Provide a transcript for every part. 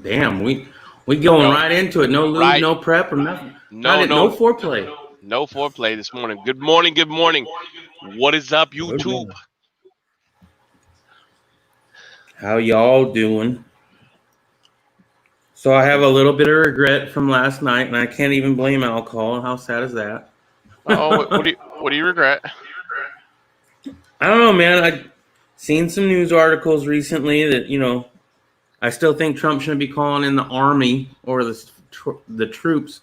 Damn, we going right into it. No lube, no prep, or nothing. No foreplay. No foreplay this morning. Good morning. Good morning. What is up, YouTube? How y'all doing? So I have a little bit of regret from last night, and I can't even blame alcohol. How sad is that? Oh, what do you regret? I don't know, man. I seen some news articles recently that I still think Trump shouldn't be calling in the army or the troops,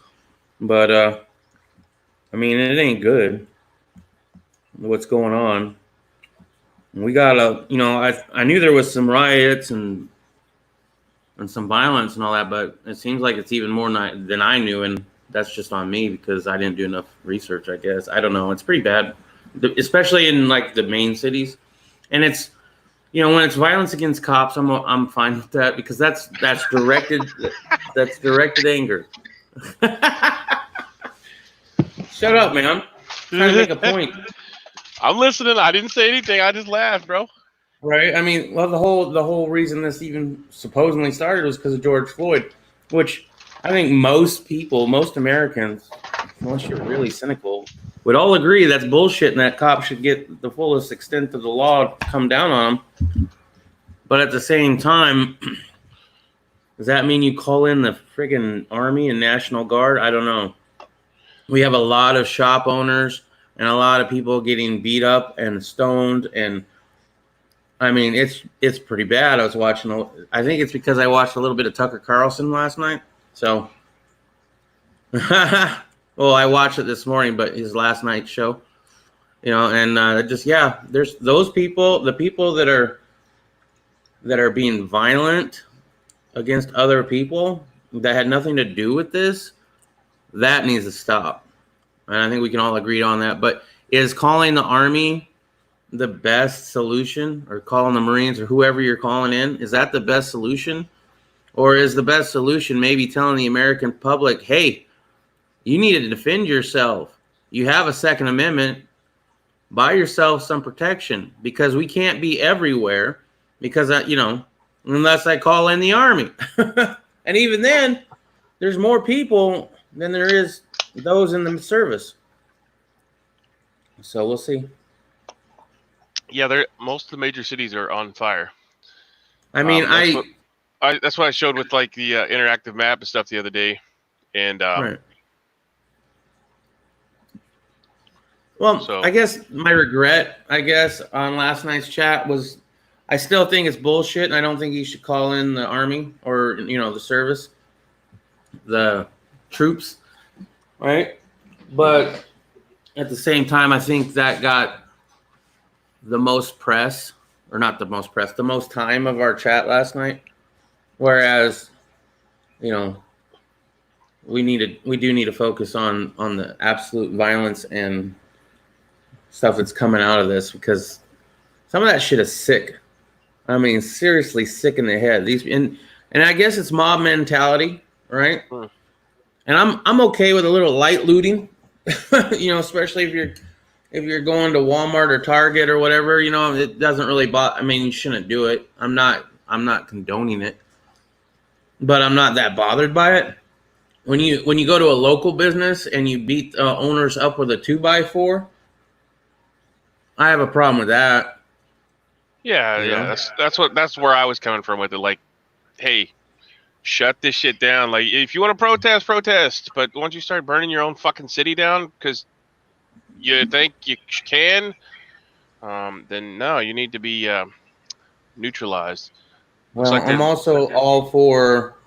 but I mean it ain't good. What's going on? We got I knew there was some riots and some violence and all that, but it seems like it's even more than I knew, and that's just on me because I didn't do enough research, I guess. I don't know. It's pretty bad, especially in like the main cities, and it's when it's violence against cops, I'm fine with that because that's directed that's directed anger. Shut up, man. I'm trying to make a point. I'm listening. I didn't say anything. I just laughed, bro. Right. I mean, well, the whole reason this even supposedly started was because of George Floyd, which I think most Americans, unless you're really cynical, would all agree that's bullshit and that cops should get the fullest extent of the law come down on them. But at the same time, does that mean you call in the friggin' Army and National Guard? I don't know. We have a lot of shop owners and a lot of people getting beat up and stoned, and I mean it's pretty bad. I was watching. I think it's because I watched a little bit of Tucker Carlson last night. So, well, I watched it this morning, but his last night's show, and there's those people, the people that are being violent against other people that had nothing to do with this. That needs to stop. And I think we can all agree on that. But is calling the Army the best solution, or calling the Marines or whoever you're calling in? Is that the best solution? Or is the best solution maybe telling the American public, hey, you need to defend yourself. You have a Second Amendment. Buy yourself some protection because we can't be everywhere because, unless I call in the Army. And even then, there's more people than there is those in the service. So we'll see. Yeah, most of the major cities are on fire. I mean, that's what I showed with like the interactive map and stuff the other day, and right. Well, so, I guess my regret, on last night's chat was, I still think it's bullshit, and I don't think you should call in the Army or the service, the troops, right? But at the same time, I think that got the most press, or not the most press, the most time of our chat last night. Whereas, we do need to focus on the absolute violence and stuff that's coming out of this, because some of that shit is sick. I mean, seriously sick in the head. And I guess it's mob mentality, right? And I'm okay with a little light looting, especially if you're going to Walmart or Target or whatever, it doesn't really bother. I mean, you shouldn't do it. I'm not condoning it, but I'm not that bothered by it. When you go to a local business and you beat owners up with a 2x4, I have a problem with that. Yeah. That's where I was coming from with it. Like, hey, shut this shit down. Like, if you want to protest. But once you start burning your own fucking city down because you think you can, then no, you need to be neutralized. Well, like I'm also all for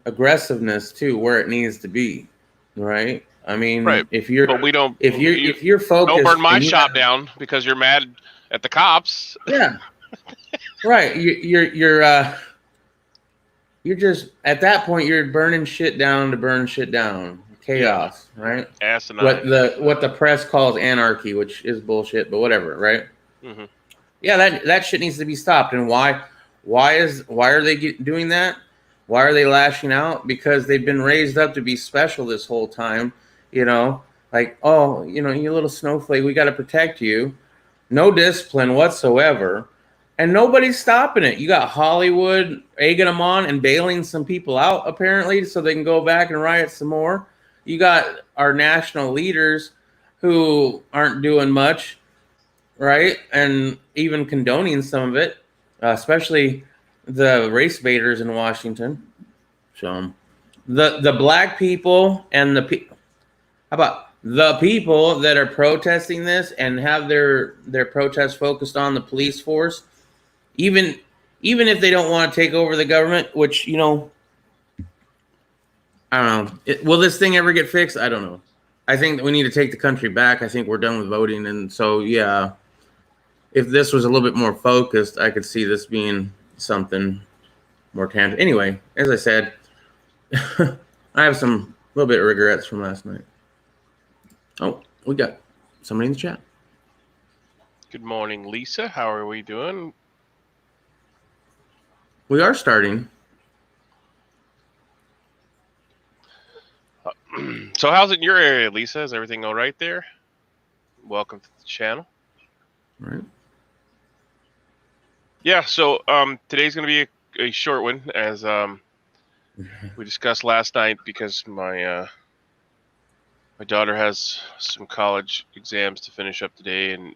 aggressiveness too, where it needs to be, right? I mean, right. if you're focused, don't burn my shop down because you're mad at the cops. Yeah, right. You're just at that point you're burning shit down to burn shit down. Chaos, right? Asinine. What the press calls anarchy, which is bullshit, but whatever, right? Mm-hmm. Yeah, that shit needs to be stopped. And why are they doing that? Why are they lashing out? Because they've been raised up to be special this whole time, like, oh, you little snowflake, we got to protect you. No discipline whatsoever. And nobody's stopping it. You got Hollywood egging them on and bailing some people out, apparently, so they can go back and riot some more. You got our national leaders who aren't doing much, right? And even condoning some of it, especially the race baiters in Washington. So the black people and how about the people that are protesting this and have their protests focused on the police force, even if they don't want to take over the government, which I don't know. Will this thing ever get fixed? I don't know. I think that we need to take the country back. I think we're done with voting, and so yeah, if this was a little bit more focused, I could see this being something more tangible. Anyway, as I said, I have some little bit of regrets from last night. Oh, we got somebody in the chat. Good morning, Lisa. How are we doing? We are starting. So how's it in your area, Lisa? Is everything all right there? Welcome to the channel. All right. Yeah, so today's going to be a short one, as we discussed last night, because my daughter has some college exams to finish up today, and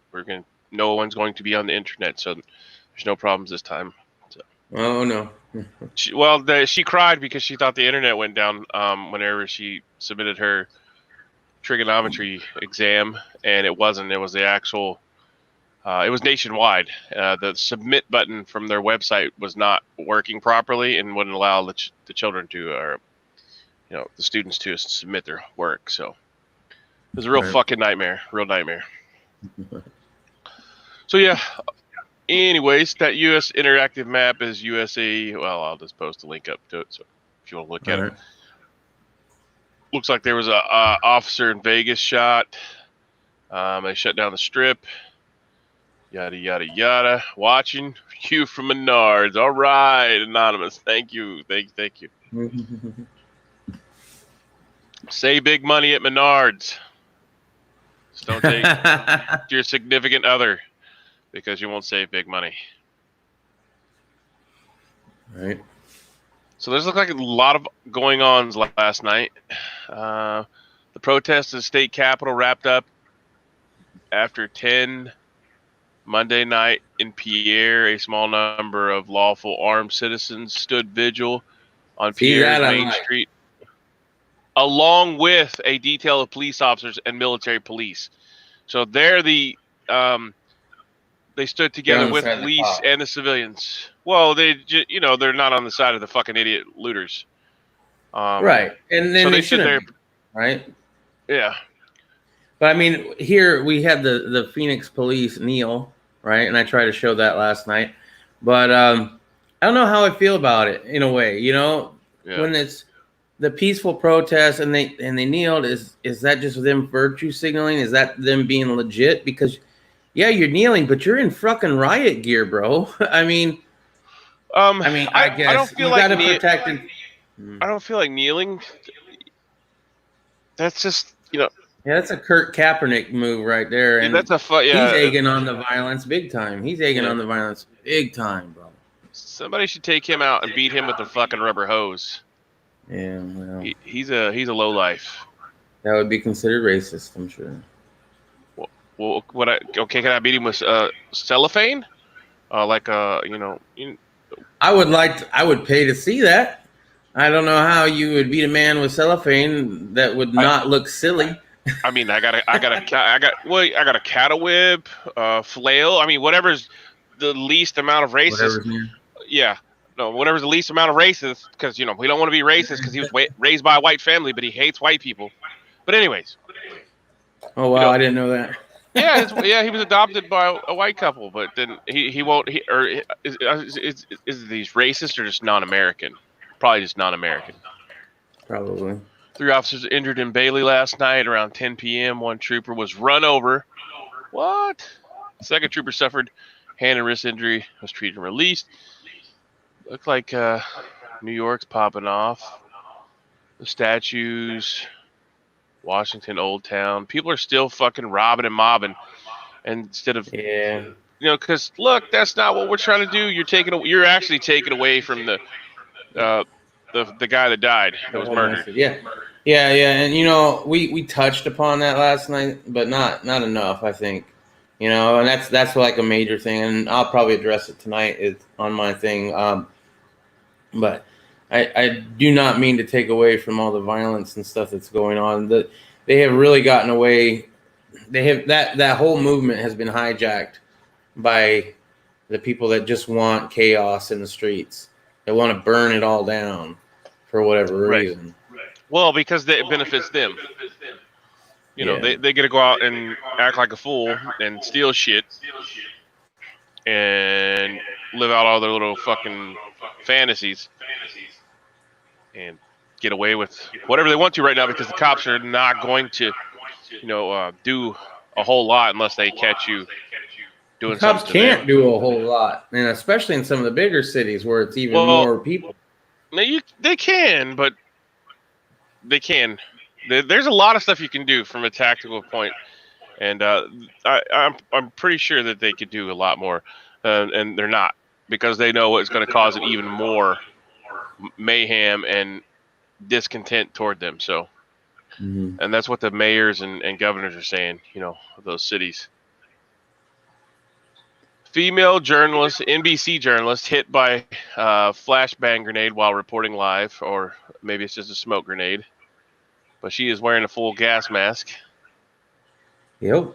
no one's going to be on the internet, so there's no problems this time. So. Oh no. She cried because she thought the internet went down whenever she submitted her trigonometry exam, and it wasn't. It was the actual. It was nationwide. The submit button from their website was not working properly and wouldn't allow the children to, or the students to submit their work. So it was a real fucking nightmare. Real nightmare. So yeah. Anyways, that U.S. interactive map is USA. Well, I'll just post a link up to it, so if you want to look at it. Looks like there was a officer in Vegas shot. They shut down the strip. Yada yada yada. Watching you from Menards. All right, anonymous. Thank you. Thank you. Save big money at Menards. Just don't take your significant other, because you won't save big money. Right. So there's looked like a lot of going ons last night. The protest at the state capitol wrapped up after 10 Monday night in Pierre. A small number of lawful armed citizens stood vigil on Pierre's Main Street, along with a detail of police officers and military police. So they're they stood together with police and the civilians. Well, they're not on the side of the fucking idiot looters. Right. And then so they stood there. Right. Yeah. But I mean, here we had the Phoenix police kneel, right? And I tried to show that last night. But I don't know how I feel about it in a way, when it's the peaceful protest and they kneeled, is that just them virtue signaling? Is that them being legit? Because yeah, you're kneeling, but you're in fucking riot gear, bro. I mean, I guess I don't feel you like gotta protect it. I don't feel like kneeling. That's just Yeah, that's a Kurt Kaepernick move right there, and that's he's egging on the violence big time. He's egging on the violence big time, bro. Somebody should take him out and beat him with a fucking rubber hose. Yeah, well, he's a lowlife. That would be considered racist, I'm sure. Well, can I beat him with cellophane? I would pay to see that. I don't know how you would beat a man with cellophane that would not look silly. I mean, I got a cattle whip, flail. I mean, whatever's the least amount of racist. Yeah. No, whatever's the least amount of racist, because we don't want to be racist because he was raised by a white family, but he hates white people. But anyways. Oh wow, I didn't know that. Yeah, he was adopted by a white couple, but then he won't. Is these racist or just non-American? Probably just non-American. Probably. 3 officers injured in Bailey last night around 10 p.m. One trooper was run over. What? The second trooper suffered hand and wrist injury, was treated and released. Looks like New York's popping off. The statues. Washington, Old Town. People are still fucking robbing and mobbing, and instead of because look, that's not what we're trying to do. You're actually taking away from the guy that died, that was murdered. Yeah. And we touched upon that last night, but not enough, I think. And that's like a major thing, and I'll probably address it tonight on my thing. But I do not mean to take away from all the violence and stuff that's going on. That they have really gotten away. They have that whole movement has been hijacked by the people that just want chaos in the streets. They want to burn it all down for whatever reason. Right. Well, because it benefits them. They get to go out and act like a fool and steal shit and live out all their little fucking fantasies and get away with whatever they want to right now, because the cops are not going to, do a whole lot unless they catch you doing something. Cops can't do a whole lot, and especially in some of the bigger cities where it's even more people. They can, but they can. There's a lot of stuff you can do from a tactical point, and I'm pretty sure that they could do a lot more, and they're not, because they know it's going to cause it even more mayhem and discontent toward them. So, and that's what the mayors and governors are saying, of those cities. Female journalist, NBC journalist, hit by a flashbang grenade while reporting live, or maybe it's just a smoke grenade. But she is wearing a full gas mask. Yep.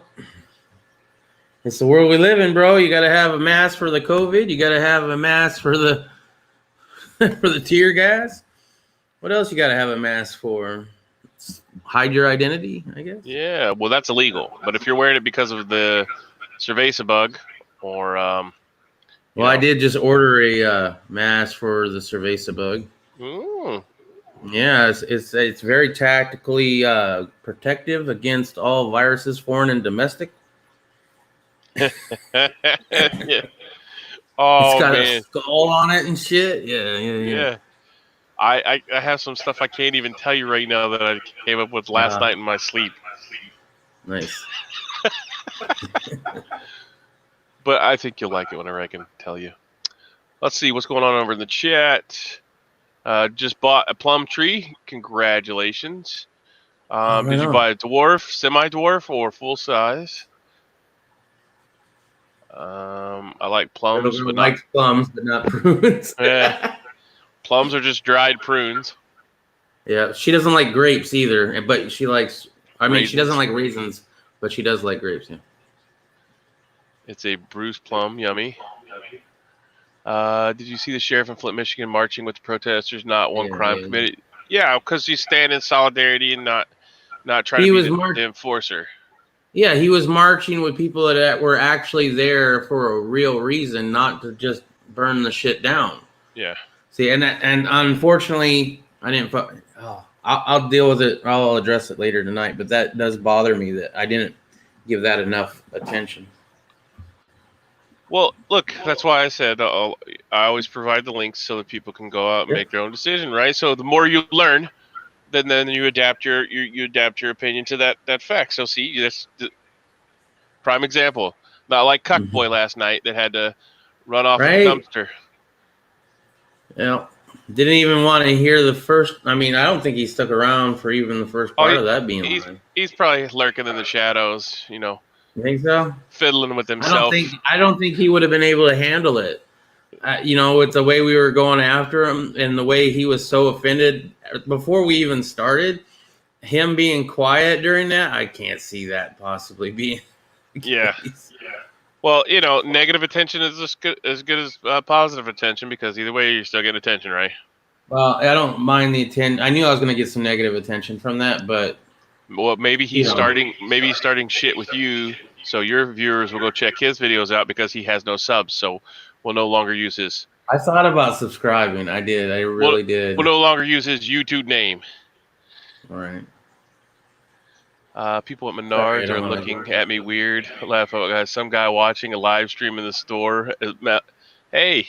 It's the world we live in, bro. You got to have a mask for the COVID. You got to have a mask for the for the tear gas. What else you got to have a mask for? Hide your identity, I guess. Yeah, well, that's illegal. But if you're wearing it because of the cerveza bug, or I did just order a mask for the cerveza bug. Ooh. Yeah, it's very tactically protective against all viruses, foreign and domestic. Yeah. Oh, it's got a skull on it and shit. Yeah. I have some stuff I can't even tell you right now that I came up with last night in my sleep. Nice. But I think you'll like it whenever I can tell you. Let's see what's going on over in the chat. Just bought a plum tree. Congratulations. Did you buy a dwarf, semi-dwarf, or full size? I like plums, but not prunes. Yeah. Plums are just dried prunes. Yeah, she doesn't like grapes either, but she likes. Raisins. She doesn't like raisins, but she does like grapes. Yeah. It's a bruised plum, yummy. Did you see the sheriff in Flint, Michigan, marching with the protesters? Not one crime committed. Yeah, because he's standing in solidarity and not trying to be the enforcer. Yeah, he was marching with people that were actually there for a real reason, not to just burn the shit down. Yeah. See, and unfortunately, I didn't. I'll deal with it. I'll address it later tonight. But that does bother me that I didn't give that enough attention. Well, look, that's why I said I always provide the links so that people can go out and make their own decision, right? So the more you learn, then you adapt your opinion to that fact. So see, that's the prime example. Not like Cuckboy last night that had to run off the dumpster. Yeah, didn't even want to hear the first. I don't think he stuck around for even the first part of that being live. He's probably lurking in the shadows, You think so? Fiddling with himself. I don't think he would have been able to handle it. With the way we were going after him and the way he was so offended before we even started, him being quiet during that, I can't see that possibly being. Yeah. Well, negative attention is as good as positive attention, because either way, you're still getting attention, right? Well, I don't mind the attention. I knew I was going to get some negative attention from that, but maybe he's starting shit with you, so your viewers will go check his videos out because he has no subs, so we'll no longer use his. I thought about subscribing. I did. I really did. We'll no longer use his YouTube name. All right. People at Menards are looking at me weird. Laugh out, guys. Some guy watching a live stream in the store. Hey.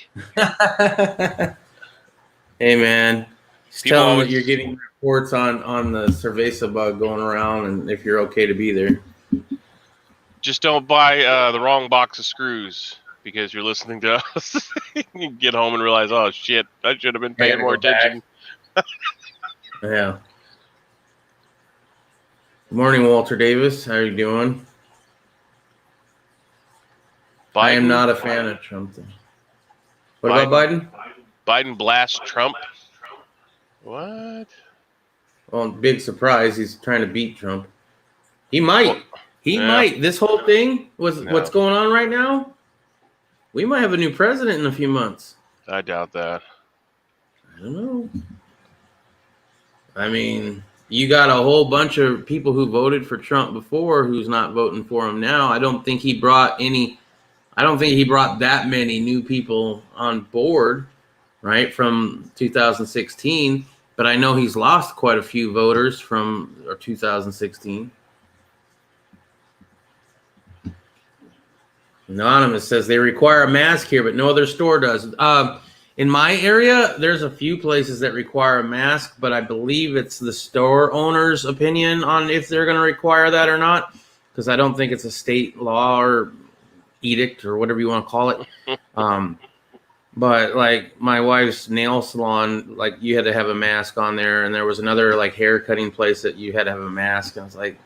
Hey, man. Just tell them that you're getting reports on the cerveza bug going around, and if you're okay to be there. Just don't buy the wrong box of screws because you're listening to us. You get home and realize, oh shit, I should have been paying more attention. Yeah. Good morning, Walter Davis. How are you doing? I am not a fan of Trump. What about Biden? Biden blasts Trump. What? Well, big surprise. He's trying to beat Trump. He might. He might. This whole thing was what's going on right now. We might have a new president in a few months. I doubt that. I don't know. I mean, you got a whole bunch of people who voted for Trump before who's not voting for him now. I don't think he brought that many new people on board, right, from 2016. But I know he's lost quite a few voters from 2016. Anonymous says they require a mask here, but no other store does. In my area, there's a few places that require a mask, but I believe it's the store owner's opinion on if they're going to require that or not, because I don't think it's a state law or edict or whatever you want to call it. But like my wife's nail salon, like you had to have a mask on there, and there was another like hair cutting place that you had to have a mask. And I was like,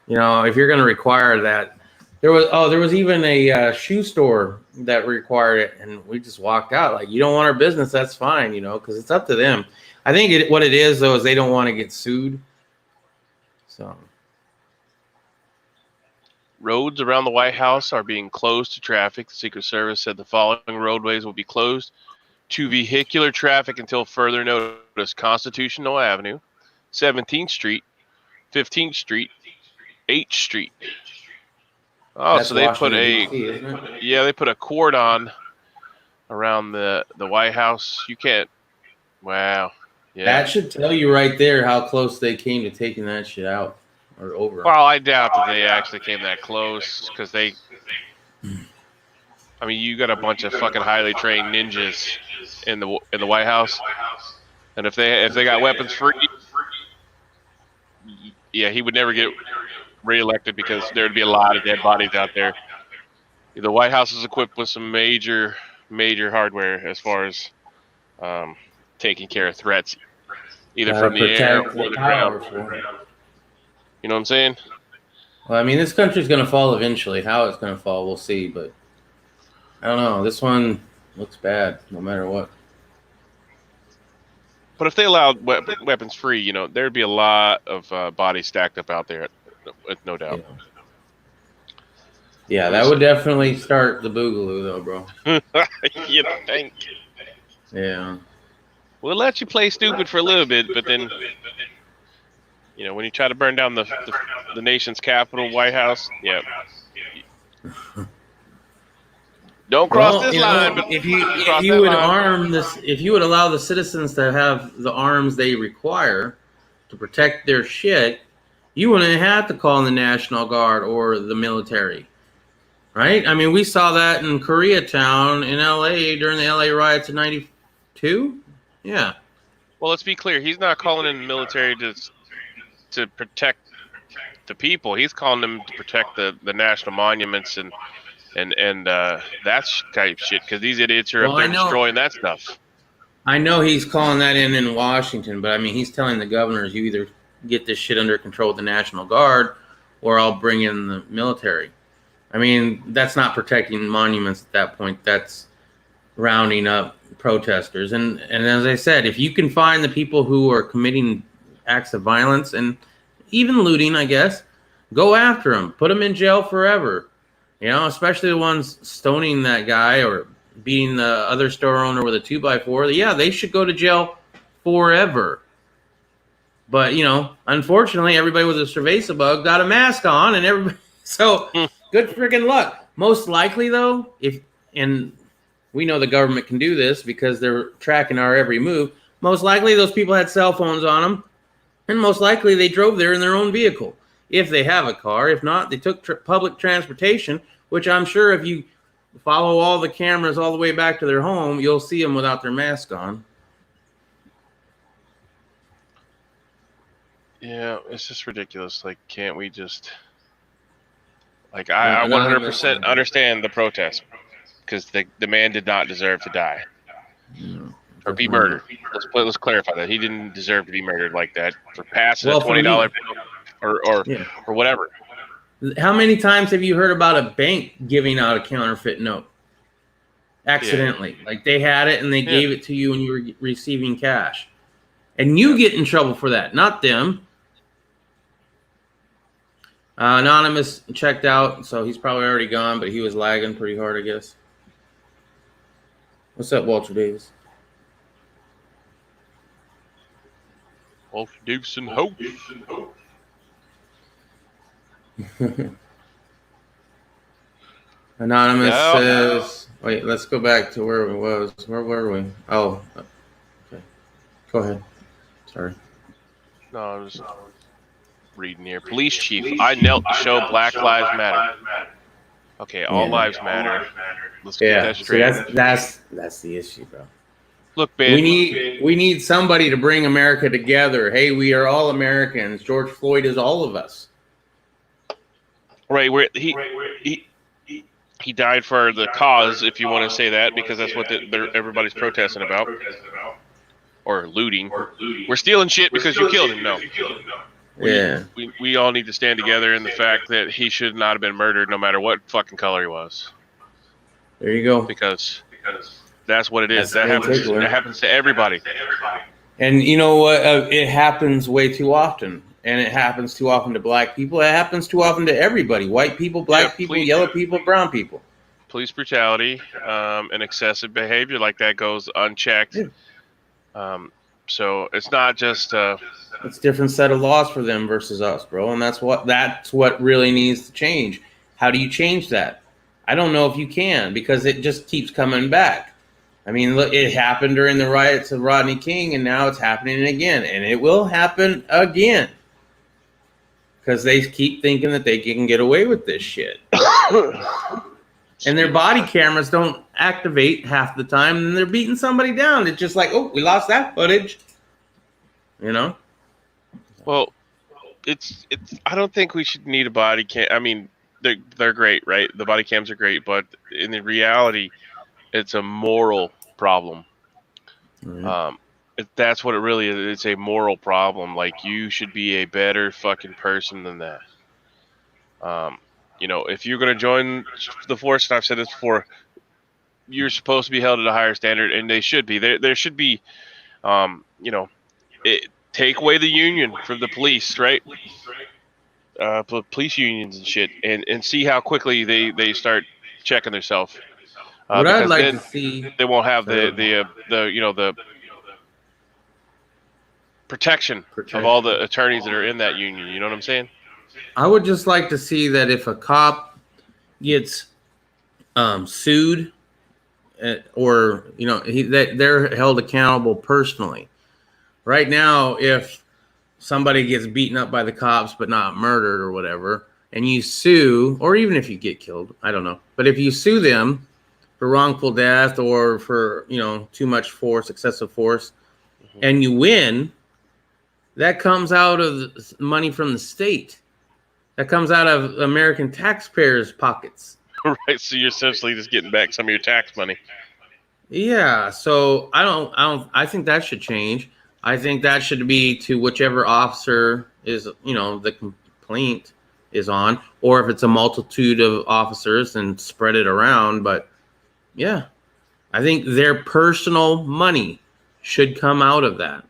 if you're going to require that. There was even a shoe store that required it, and we just walked out. Like, you don't want our business, that's fine, because it's up to them. I think what it is, though, is they don't want to get sued. So, roads around the White House are being closed to traffic. The Secret Service said the following roadways will be closed to vehicular traffic until further notice: Constitutional Avenue, 17th Street, 15th Street, H Street. Oh, that's so they put they put a cordon around the White House. You can't. Wow. Yeah. That should tell you right there how close they came to taking that shit out or over. Well, I doubt that they actually came that close because I mean, you got a bunch of fucking highly trained ninjas in the White House, and if they got weapons free, yeah, he would never get reelected because there'd be a lot of dead bodies out there. The White House is equipped with some major hardware as far as taking care of threats, either from the air or the ground. You know what I'm saying? Well, I mean, this country's going to fall eventually. How it's going to fall, we'll see. But I don't know. This one looks bad, no matter what. But if they allowed weapons free, there'd be a lot of bodies stacked up out there. No doubt. Yeah, that would definitely start the boogaloo, though, bro. You think? Yeah. We'll let you play stupid for a little bit, but then, when you try to burn down the nation's capital, White House, yeah. Don't cross this line. But if you would allow the citizens to have the arms they require to protect their shit, you wouldn't have to call in the National Guard or the military, right? I mean, we saw that in Koreatown in L.A. during the L.A. riots in '92. Yeah. Well, let's be clear. He's not calling in the military to protect the people. He's calling them to protect the national monuments and that type of shit because these idiots are up there destroying that stuff. I know he's calling that in Washington, but I mean, he's telling the governors, you either get this shit under control with the National Guard or I'll bring in the military. I mean, that's not protecting monuments at that point. That's rounding up protesters. And as I said, if you can find the people who are committing acts of violence and even looting, I guess, go after them. Put them in jail forever. Especially the ones stoning that guy or beating the other store owner with a 2x4. Yeah, they should go to jail forever. But, unfortunately, everybody with a cerveza bug got a mask on, and everybody. So, good freaking luck. Most likely, though, and we know the government can do this because they're tracking our every move. Most likely, those people had cell phones on them, and most likely they drove there in their own vehicle. If they have a car. If not, they took public transportation, which I'm sure if you follow all the cameras all the way back to their home, you'll see them without their mask on. Yeah, it's just ridiculous. Like, can't we just... Like I 100% understand the protest because the man did not deserve to die or be murdered. Let's clarify that he didn't deserve to be murdered like that for passing a $20 or whatever. How many times have you heard about a bank giving out a counterfeit note accidentally? Yeah. Like they had it and they gave it to you and you were receiving cash, and you get in trouble for that, not them. Anonymous checked out, so he's probably already gone, but he was lagging pretty hard, I guess. What's up, Walter Davis? Walter Davis and Hope. Anonymous says, wait, let's go back to where it was. Where were we? Oh, okay. Go ahead. Sorry. No, I was reading here. Police chief, I knelt to show Black Lives Matter. Okay, all lives matter. Let's get that straight. So that's the issue, bro. Look, man. We need somebody to bring America together. Hey, we are all Americans. George Floyd is all of us. Right, where he died for the cause, if you want to say that, because that's what everybody's protesting about, or looting. We're stealing shit because you killed him. No. We all need to stand together in the fact that he should not have been murdered, no matter what fucking color he was. There you go. Because that's what it is. That happens to everybody. And you know what? It happens way too often. And it happens too often to black people. It happens too often to everybody. White people, black people, yellow people, brown people. Police brutality and excessive behavior like that goes unchecked. Yeah. So it's not just... it's a different set of laws for them versus us, bro. And that's what really needs to change. How do you change that? I don't know if you can, because it just keeps coming back. I mean, look, it happened during the riots of Rodney King, and now it's happening again. And it will happen again. Because they keep thinking that they can get away with this shit. And their body cameras don't activate half the time, and they're beating somebody down. It's just like, oh, we lost that footage. You know? Well, it's. I don't think we should need a body cam. I mean, they're great, right? The body cams are great, but in the reality, it's a moral problem. Mm-hmm. That's what it really is. It's a moral problem. Like, you should be a better fucking person than that. You know, if you're going to join the force, and I've said this before, you're supposed to be held at a higher standard, and they should be. There should be, you know, take away the union from the police, right? Police unions and shit, and see how quickly they start checking themselves. What I'd like to see, they won't have the you know, the protection of all the attorneys that are in that union. You know what I'm saying? I would just like to see that if a cop gets sued, or you know, that they're held accountable personally. Right now, if somebody gets beaten up by the cops but not murdered or whatever, and you sue, or even if you get killed, I don't know, but if you sue them for wrongful death or for, you know, too much force, excessive force, and you win, that comes out of money from the state. That comes out of American taxpayers' pockets. Right, so you're essentially just getting back some of your tax money. Yeah, so I think that should change. I think that should be to whichever officer is, you know, the complaint is on, or if it's a multitude of officers, and spread it around. But yeah, I think their personal money should come out of that.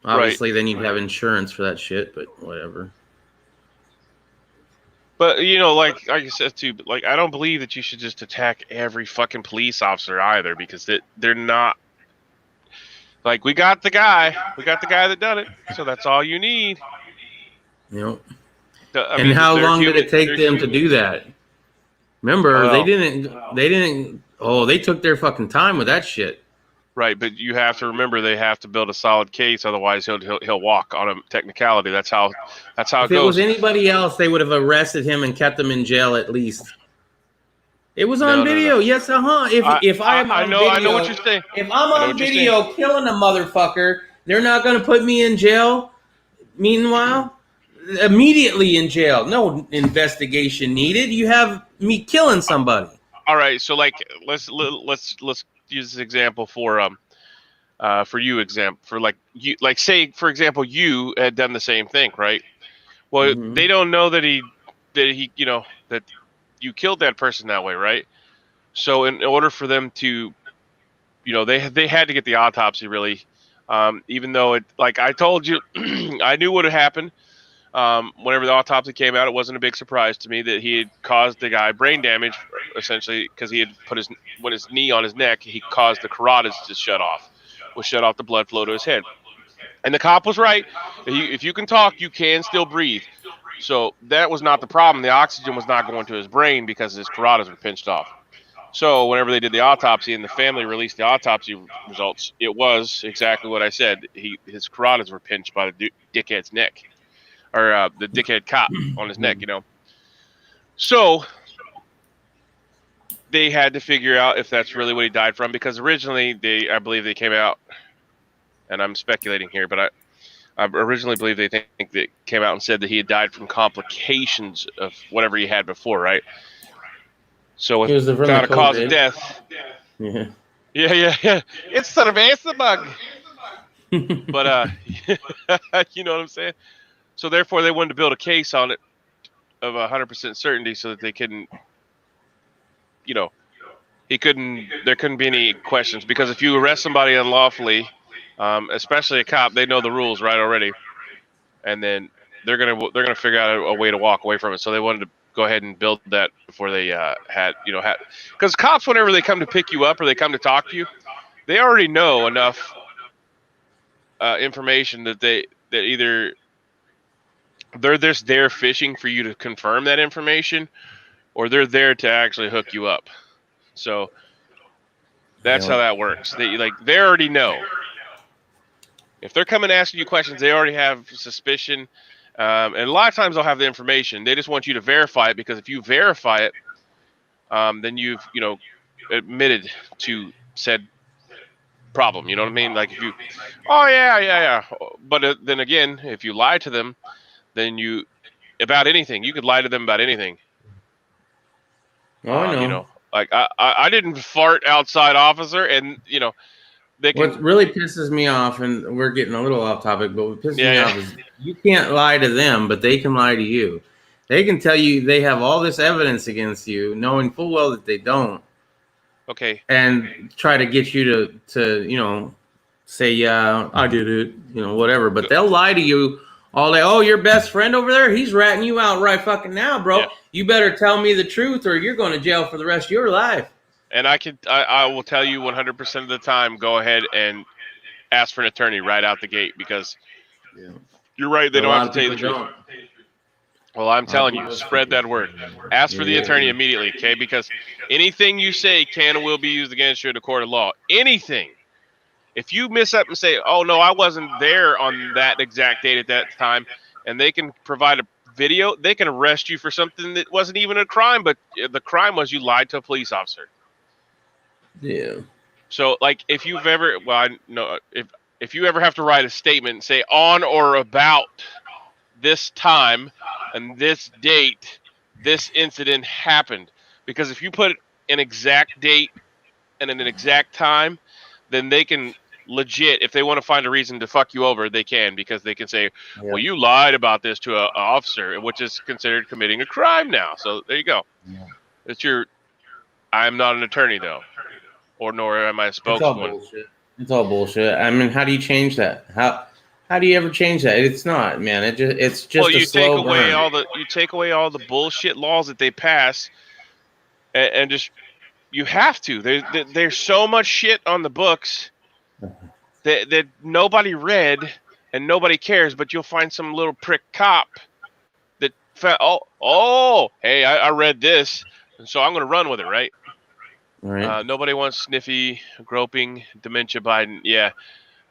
Obviously, then you'd have insurance for that shit, but whatever. But, you know, like I said too, but like, I don't believe that you should just attack every fucking police officer either, because they're not. Like, we got the guy that done it, so that's all you need. Yep. And how long did it take them to do that? Remember, they didn't. Oh, they took their fucking time with that shit. Right, but you have to remember they have to build a solid case, otherwise he'll walk on a technicality. That's how it goes. If it was anybody else, they would have arrested him and kept him in jail at least. It was on video. No. Yes, If I know what you're saying. If I'm on video killing a motherfucker, they're not going to put me in jail. Meanwhile, immediately in jail. No investigation needed. You have me killing somebody. All right, so like let's use this example for you say for example you had done the same thing, right? Well, they don't know that he that you killed that person that way, right? So in order for them to, they had to get the autopsy really, even though it, like I told you, I knew what had happened. Whenever the autopsy came out, it wasn't a big surprise to me that he had caused the guy brain damage, essentially, because he had put his knee on his neck, he caused the carotids to shut off the blood flow to his head. And the cop was right. If you can talk, you can still breathe. So that was not the problem. The oxygen was not going to his brain because his carotids were pinched off. So whenever they did the autopsy and the family released the autopsy results, it was exactly what I said. His carotids were pinched by the dickhead's neck, or the dickhead cop on his neck, So they had to figure out if that's really what he died from, because originally I believe they came out, and I'm speculating here, but I originally believe they think they came out and said that he had died from complications of whatever he had before, right? So without a cause of death. Yeah. Yeah. It's sort of a bug. But you know what I'm saying? So therefore they wanted to build a case on it of 100% certainty so that they couldn't, there couldn't be any questions, because if you arrest somebody unlawfully, especially a cop, they know the rules right already, and then they're gonna figure out a way to walk away from it. So they wanted to go ahead and build that before they had because cops, whenever they come to pick you up or they come to talk to you, they already know enough information that either they're just there fishing for you to confirm that information, or they're there to actually hook you up. So that's how that works. They already know. If they're coming asking you questions, they already have suspicion. And a lot of times they'll have the information. They just want you to verify it, because if you verify it, then you've, admitted to said problem. You know what I mean? Like if you, oh yeah. But then again, if you lie to them, then about anything, you could lie to them about anything. Oh, I know. Like I didn't fart outside, officer, and what really pisses me off, and we're getting a little off topic, but what pisses me off is you can't lie to them, but they can lie to you. They can tell you they have all this evidence against you, knowing full well that they don't. Okay. And try to get you to say, yeah, I did it, whatever. But they'll lie to you all day. Oh, your best friend over there, he's ratting you out right fucking now, bro. Yeah. You better tell me the truth, or you're going to jail for the rest of your life. And I will tell you 100% of the time, go ahead and ask for an attorney right out the gate, because you're right. They don't have to tell you the truth. Well, I'm telling you, spread that word. Ask for the attorney immediately, okay? Because anything you say can and will be used against you in the court of law. Anything. If you miss up and say, oh, no, I wasn't there on that exact date at that time, and they can provide a video, they can arrest you for something that wasn't even a crime, but the crime was you lied to a police officer. Yeah. So, like, if you've ever, if you ever have to write a statement and say on or about this time and this date, this incident happened, because if you put an exact date and an exact time, then they can legit, if they want to find a reason to fuck you over, they can, because they can say, well, you lied about this to an officer, which is considered committing a crime now. So there you go. Yeah. I'm not an attorney, though. Or nor am I a spokesman. It's all bullshit. I mean, how do you change that? How do you ever change that? It's not, man. It's just you take away all the bullshit laws that they pass, and just you have to. There's so much shit on the books that nobody read and nobody cares. But you'll find some little prick cop that hey, I read this, and so I'm going to run with it, right? Right. Nobody wants sniffy, groping, dementia Biden. Yeah.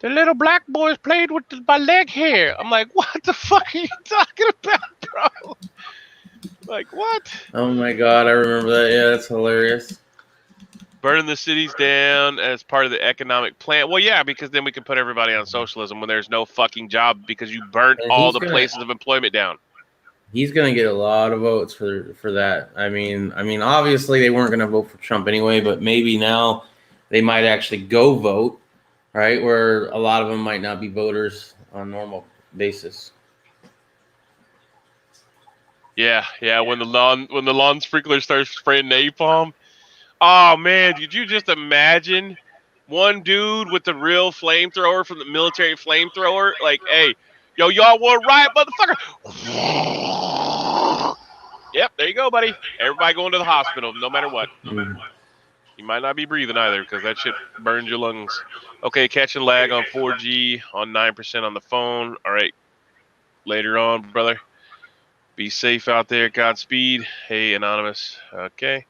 The little black boys played with my leg hair. I'm like, what the fuck are you talking about, bro? Like, what? Oh, my God. I remember that. Yeah, that's hilarious. Burning the cities down as part of the economic plan. Well, yeah, because then we can put everybody on socialism when there's no fucking job because you burnt And all the places of employment down. He's gonna get a lot of votes for that. I mean, obviously they weren't gonna vote for Trump anyway, but maybe now they might actually go vote, right? Where a lot of them might not be voters on normal basis. Yeah. When the lawn sprinkler starts spraying napalm. Oh man, did you just imagine one dude with the real flamethrower from the military flamethrower? Like, hey, yo, y'all want to riot, motherfucker? Yep, there you go, buddy. Everybody going to the hospital, no matter what. Mm. You might not be breathing either because that shit burns your lungs. Okay, catching lag on 4G, on 9% on the phone. All right, later on, brother. Be safe out there. Godspeed. Hey, Anonymous. Okay.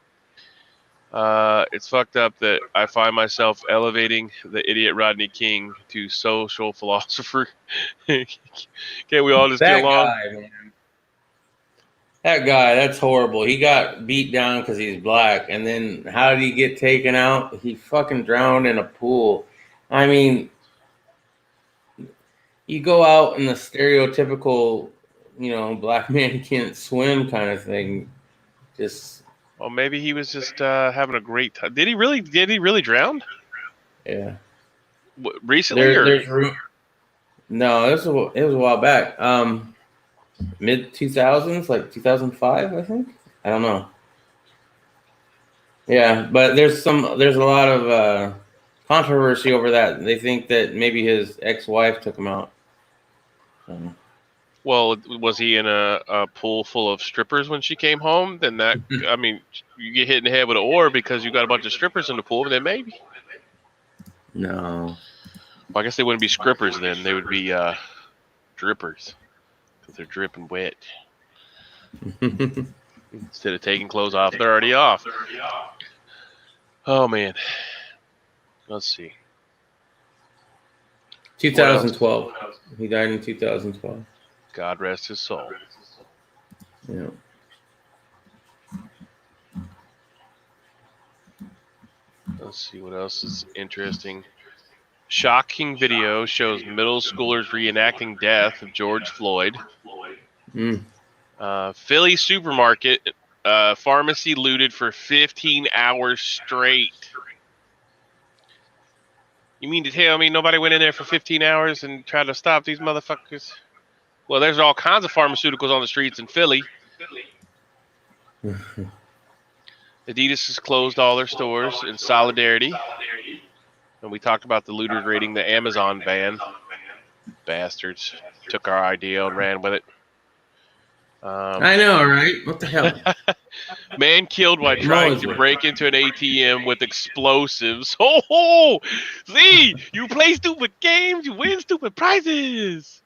It's fucked up that I find myself elevating the idiot Rodney King to social philosopher. Can't we all just get along? Guy, man. That guy, that's horrible. He got beat down because he's black, and then how did he get taken out? He fucking drowned in a pool. I mean, you go out in the stereotypical, black man can't swim kind of thing. Just Well, maybe he was just having a great time. Did he really drown? yeah. Recently No, it was a while back. Mid 2000s, like 2005, I think. I don't know. Yeah, but there's a lot of controversy over that. They think that maybe his ex-wife took him out. Well, was he in a pool full of strippers when she came home? Then that, I mean, you get hit in the head with an oar because you got a bunch of strippers in the pool. Then maybe. No. Well, I guess they wouldn't be scrippers then. They would be drippers because they're dripping wet. Instead of taking clothes off, they're already off. Oh man. Let's see. 2012. He died in 2012. God rest his soul. Yeah. Let's see what else is interesting. Shocking video shows middle schoolers reenacting death of George Floyd. Philly supermarket pharmacy looted for 15 hours straight. You mean to tell me nobody went in there for 15 hours and tried to stop these motherfuckers? Well, there's all kinds of pharmaceuticals on the streets in Philly. Adidas has closed all their stores in solidarity. And we talked about the looters raiding the Amazon van. Bastards. Took our idea and ran with it. I know, right? What the hell? Man killed while trying to break into an ATM with explosives. Oh, see, you play stupid games, you win stupid prizes.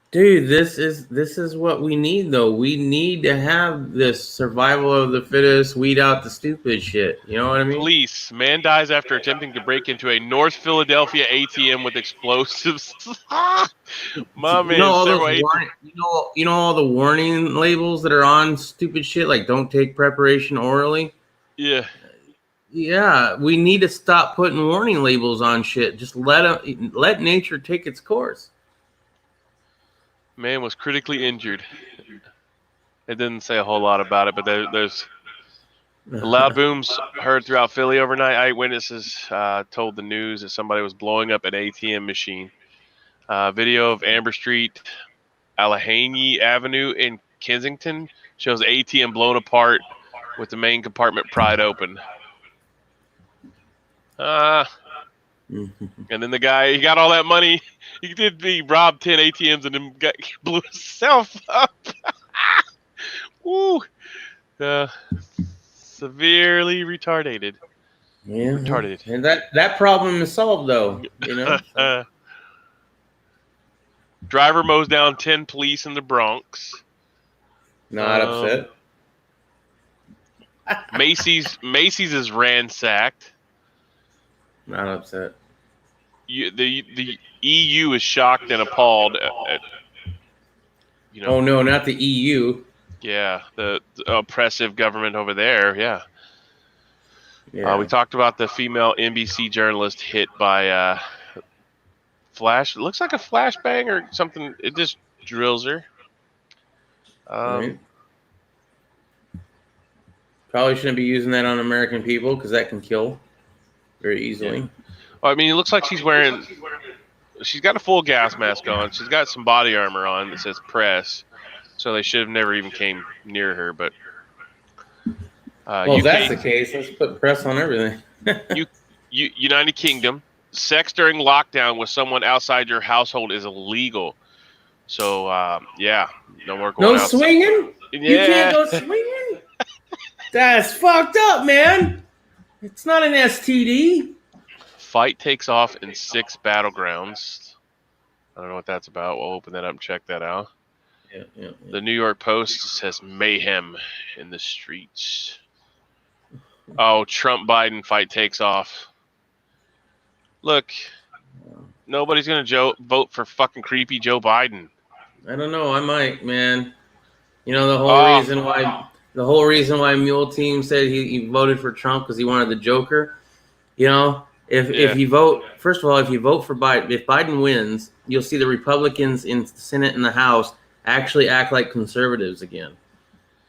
Dude, this is what we need, though. We need to have this survival of the fittest, weed out the stupid shit. You know what I mean? Police. Man dies after attempting to break into a North Philadelphia ATM with explosives. My man, all the warning labels that are on stupid shit, like don't take preparation orally? Yeah. Yeah, we need to stop putting warning labels on shit. Just let nature take its course. Man was critically injured. It didn't say a whole lot about it, but there's the loud booms heard throughout Philly overnight. Eyewitnesses told the news that somebody was blowing up an ATM machine. Video of Amber Street, Allegheny Avenue in Kensington shows ATM blown apart with the main compartment pried open. And then the guy, he got all that money. He robbed 10 ATMs and then blew himself up. Woo! Severely retarded. Yeah. Retarded. And that problem is solved, though. You know. Driver mows down 10 police in the Bronx. Not upset. Macy's is ransacked. Not upset. The EU is shocked and appalled at Oh no, not the EU. Yeah, the oppressive government over there. Yeah. Yeah. We talked about the female NBC journalist hit by flash. It looks like a flashbang or something. It just drills her. Right. Probably shouldn't be using that on American people because that can kill very easily. Yeah. Well, I mean, it looks like she's wearing. She's got a full gas mask on. She's got some body armor on that says press. So they should have never even came near her. But Well, if that's the case, let's put press on everything. United Kingdom, sex during lockdown with someone outside your household is illegal. So yeah, no more going outside. Swinging. Yeah. You can't go swinging. That's fucked up, man. It's not an STD. Fight takes off in 6 battlegrounds. I don't know what that's about. We'll open that up and check that out. Yeah. The New York Post says mayhem in the streets. Oh, Trump-Biden fight takes off. Look, nobody's going to vote for fucking creepy Joe Biden. I don't know. I might, man. You know, the whole reason why Mule Team said he voted for Trump because he wanted the Joker. You know, if you vote, first of all, if you vote for Biden, if Biden wins, you'll see the Republicans in the Senate and the House actually act like conservatives again.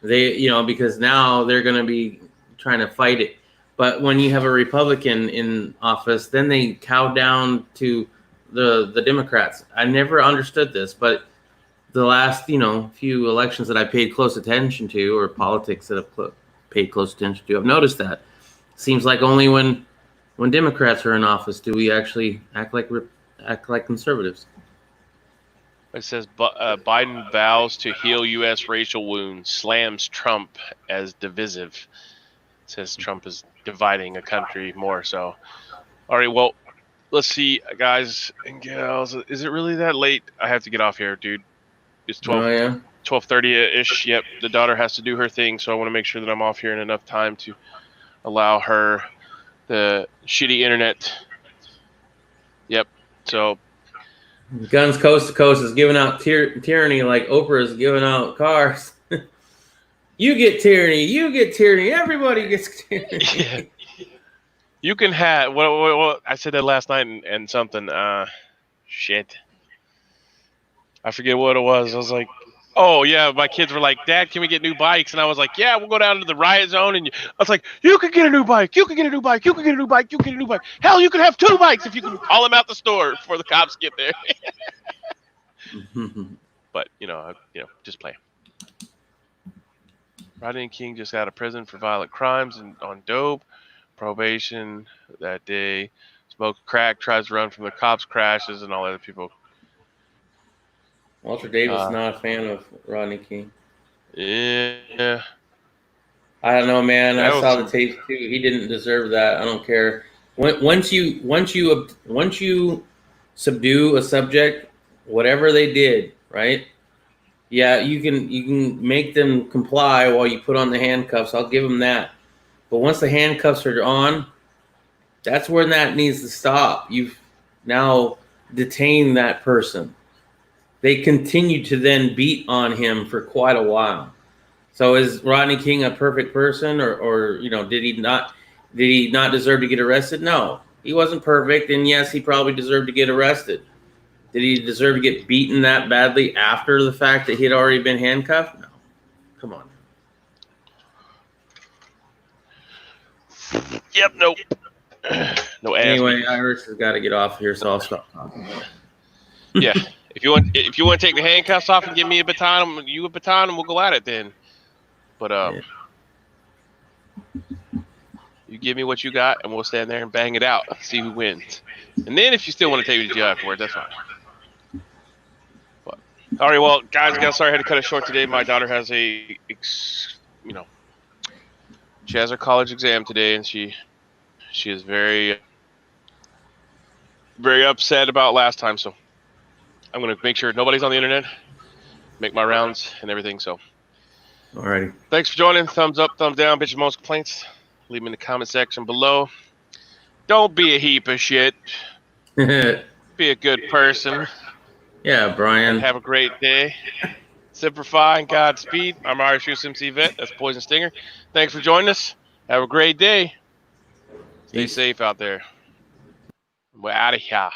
They, you know, because now they're going to be trying to fight it. But when you have a Republican in office, then they cow down to the Democrats. I never understood this, but the last, few elections that I paid close attention to, or politics that I've paid close attention to, I've noticed that. Seems like only when Democrats are in office do we actually act like conservatives. It says Biden vows to heal U.S. racial wounds, slams Trump as divisive. It says Trump is dividing a country more so. All right, well, let's see, guys and gals. Is it really that late? I have to get off here, dude. It's 12:30-ish. Yep, the daughter has to do her thing, so I want to make sure that I'm off here in enough time to allow her the shitty internet. Yep, so... Guns Coast to Coast is giving out tyranny like Oprah is giving out cars. You get tyranny, everybody gets tyranny. Yeah. You can have... Well, I said that last night and something. Shit. I forget what it was. I was like, oh, yeah, my kids were like, Dad, can we get new bikes? And I was like, yeah, we'll go down to the riot zone. And I was like, you can get a new bike. You can get a new bike. You can get a new bike. You can get a new bike. Hell, you can have 2 bikes if you can haul them out the store before the cops get there. But, just play. Rodney King just out of prison for violent crimes and on dope. Probation that day. Smoked crack, tries to run from the cops, crashes, and all other people. Walter Davis is not a fan of Rodney King. Yeah. I don't know, man. I saw the tape too. He didn't deserve that. I don't care. Once you subdue a subject, whatever they did, right? Yeah, you can make them comply while you put on the handcuffs. I'll give them that. But once the handcuffs are on, that's when that needs to stop. You've now detained that person. They continue to then beat on him for quite a while. So is Rodney King a perfect person, or did he not deserve to get arrested? No, he wasn't perfect, and yes, he probably deserved to get arrested. Did he deserve to get beaten that badly after the fact that he had already been handcuffed? No. Come on. Yep, nope. No. Anyway, Iris has got to get off here, so I'll stop talking. Yeah. If you want to take the handcuffs off and give me a baton, and we'll go at it then. But you give me what you got, and we'll stand there and bang it out, see who wins. And then if you still want to take me to jail afterwards, that's fine. But all right, well, guys, sorry I had to cut it short today. My daughter has she has her college exam today, and she is very, very upset about last time. So I'm going to make sure nobody's on the internet, make my rounds and everything. So, alrighty. Thanks for joining. Thumbs up, thumbs down, bitch, most complaints. Leave them in the comment section below. Don't be a heap of shit. Be a good person. Yeah, Brian. And have a great day. Simplify and Godspeed. I'm Irish USMC Vet. That's Poison Stinger. Thanks for joining us. Have a great day. Stay safe out there. We're out of here.